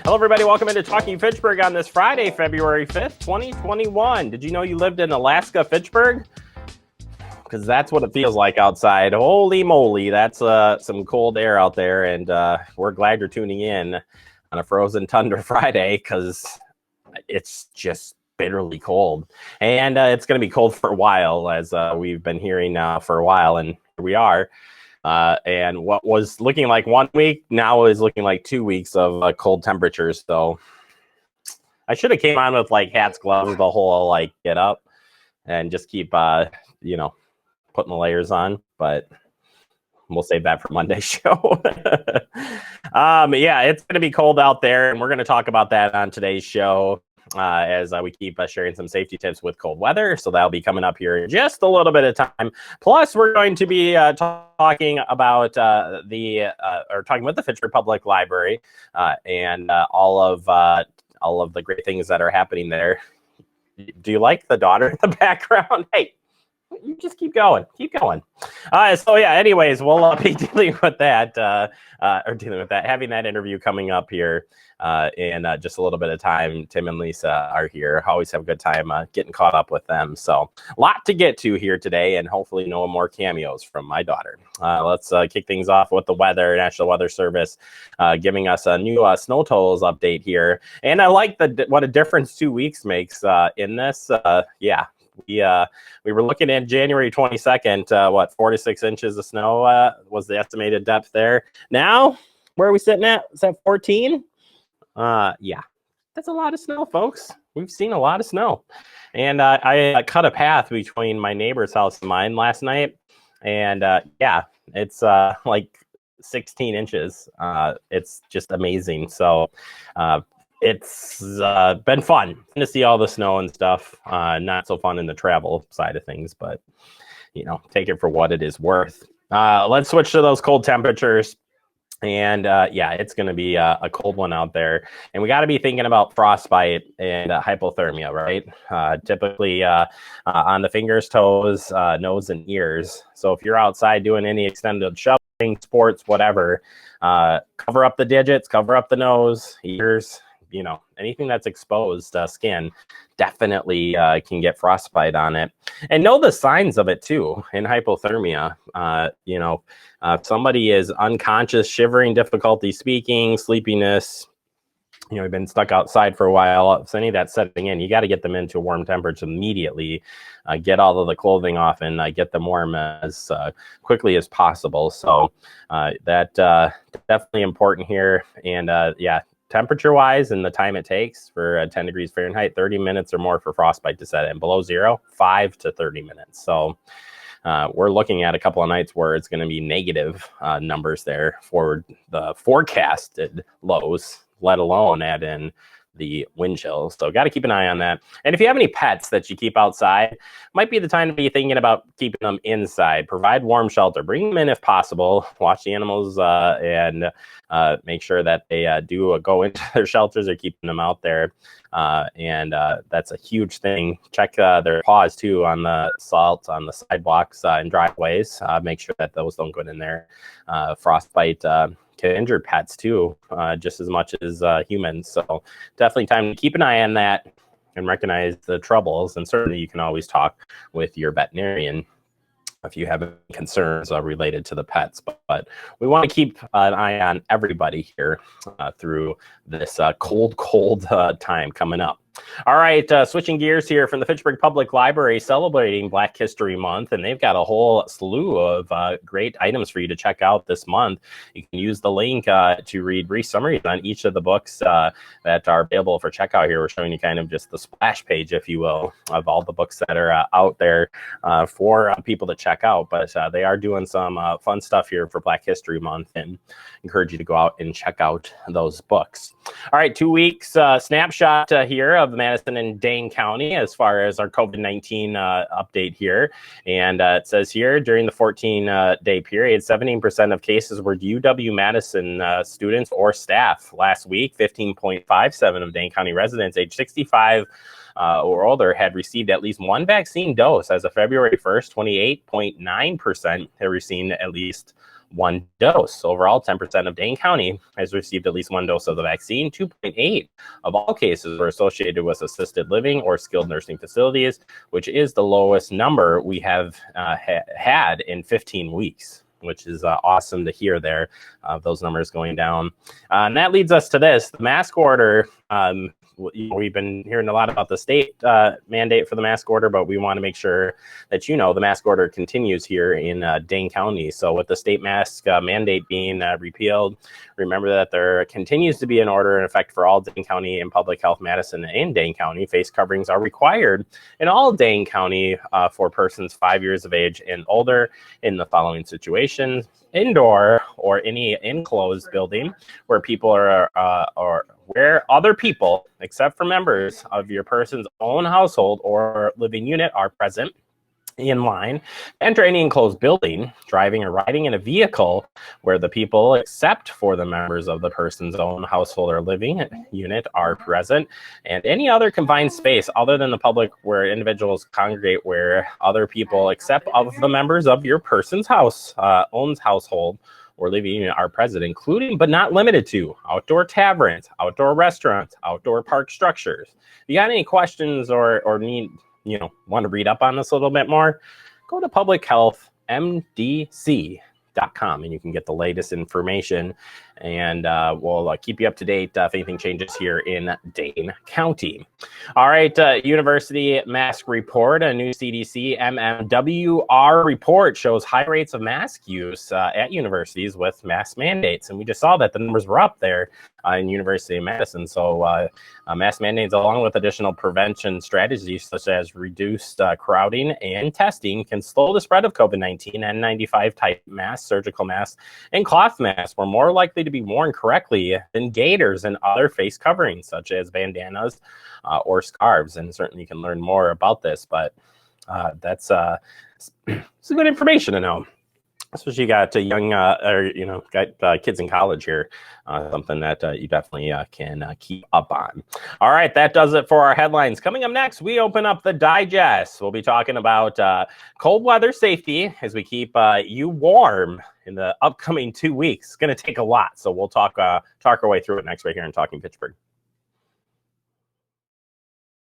Hello, everybody. Welcome into Talking Fitchburg on this Friday, February 5th, 2021. Did you know you lived in Alaska, Fitchburg? Because that's what it feels like outside. Holy moly, that's some cold air out there, and we're glad you're tuning in on a frozen tundra Friday because it's just bitterly cold. And it's going to be cold for a while, as we've been hearing now for a while, and here we are. And what was looking like 1 week now is looking like 2 weeks of cold temperatures. So I should have came on with like hats, gloves, the whole like get up and just keep, putting the layers on. But we'll save that for Monday's show. Yeah, it's going to be cold out there. And we're going to talk about that on today's show. As we keep sharing some safety tips with cold weather. So that'll be coming up here in just a little bit of time. Plus, we're going to be talking about talking with the Fitchburg Public Library and all of the great things that are happening there. Do you like the daughter in the background? Hey, you just keep going. Anyways, we'll be dealing with that, having that interview coming up here in just a little bit of time. Tim and Lisa are here. Always have a good time getting caught up with them. So a lot to get to here today, and hopefully no more cameos from my daughter. Let's kick things off with the weather. National Weather Service giving us a new snow totals update here. And I like what a difference 2 weeks makes in this. We were looking at January 22nd, 4 to 6 inches of snow was the estimated depth there. Now, where are we sitting at? Is that 14? That's a lot of snow, folks. We've seen a lot of snow. And I cut a path between my neighbor's house and mine last night. And it's like 16 inches. It's just amazing. So it's been fun to see all the snow and stuff. Not so fun in the travel side of things, but take it for what it is worth. Let's switch to those cold temperatures. And it's going to be a cold one out there. And we got to be thinking about frostbite and hypothermia, right? Typically on the fingers, toes, nose, and ears. So if you're outside doing any extended shoveling, sports, whatever, cover up the digits, cover up the nose, ears. Anything that's exposed skin definitely can get frostbite on it. And know the signs of it too in hypothermia. If somebody is unconscious, shivering, difficulty speaking, sleepiness, you've been stuck outside for a while, if any of that's setting in, you got to get them into a warm temperature immediately, get all of the clothing off and get them warm as quickly as possible. So that definitely important here. And temperature wise and the time it takes for 10 degrees Fahrenheit, 30 minutes or more for frostbite to set in. Below zero, 5 to 30 minutes. So we're looking at a couple of nights where it's going to be negative numbers there for the forecasted lows, let alone add in the wind chills. So got to keep an eye on that. And if you have any pets that you keep outside, might be the time to be thinking about keeping them inside. Provide warm shelter. Bring them in if possible. Watch the animals and make sure that they do go into their shelters or keeping them out there. And that's a huge thing. Check their paws too on the salt on the sidewalks and driveways. Make sure that those don't go in there. Frostbite can injure pets too, just as much as humans. So definitely time to keep an eye on that and recognize the troubles. And certainly you can always talk with your veterinarian if you have any concerns related to the pets. But we want to keep an eye on everybody here through this cold time coming up. All right, switching gears here from the Fitchburg Public Library celebrating Black History Month, and they've got a whole slew of great items for you to check out this month. You can use the link to read brief summaries on each of the books that are available for checkout here. We're showing you kind of just the splash page, if you will, of all the books that are out there for people to check out. But they are doing some fun stuff here for Black History Month, and encourage you to go out and check out those books. All right, 2 weeks snapshot here of Madison and Dane County as far as our COVID-19 update here. And it says here during the 14-day period, 17% of cases were UW-Madison students or staff. Last week, 15.57% of Dane County residents age 65 or older had received at least one vaccine dose. As of February 1st, 28.9% had received at least one dose. Overall, 10% of Dane County has received at least one dose of the vaccine. 2.8 of all cases were associated with assisted living or skilled nursing facilities, which is the lowest number we have had in 15 weeks. Which is awesome to hear there, those numbers going down. And that leads us to this, the mask order. We've been hearing a lot about the state mandate for the mask order, but we want to make sure that the mask order continues here in Dane County. So with the state mask mandate being repealed, remember that there continues to be an order in effect for all Dane County and Public Health Madison and Dane County. Face coverings are required in all Dane County for persons 5 years of age and older in the following situations: indoor or any enclosed building where people are or where other people, except for members of your person's own household or living unit, are present in line. Enter any enclosed building, driving or riding in a vehicle where the people, except for the members of the person's own household or living unit, are present, and any other confined space other than the public where individuals congregate where other people, except of the members of your person's owns household or living unit, are present, including but not limited to outdoor taverns, outdoor restaurants, outdoor park structures. If you got any questions or need, want to read up on this a little bit more, go to publichealthmdc.com and you can get the latest information, and we'll keep you up to date if anything changes here in Dane County. All right, University Mask Report, a new CDC MMWR report shows high rates of mask use at universities with mask mandates, and we just saw that the numbers were up there in University of Madison. So mask mandates, along with additional prevention strategies such as reduced crowding and testing, can slow the spread of COVID-19. N95 type masks, surgical masks, and cloth masks were more likely to be worn correctly than gaiters and other face coverings such as bandanas or scarves. And certainly you can learn more about this, but that's some good information to know. Especially you got young, got kids in college here, something that you definitely can keep up on. All right, that does it for our headlines. Coming up next, we open up the digest. We'll be talking about cold weather safety as we keep you warm in the upcoming 2 weeks. It's going to take a lot, so we'll talk our way through it next right here on Talking Fitchburg.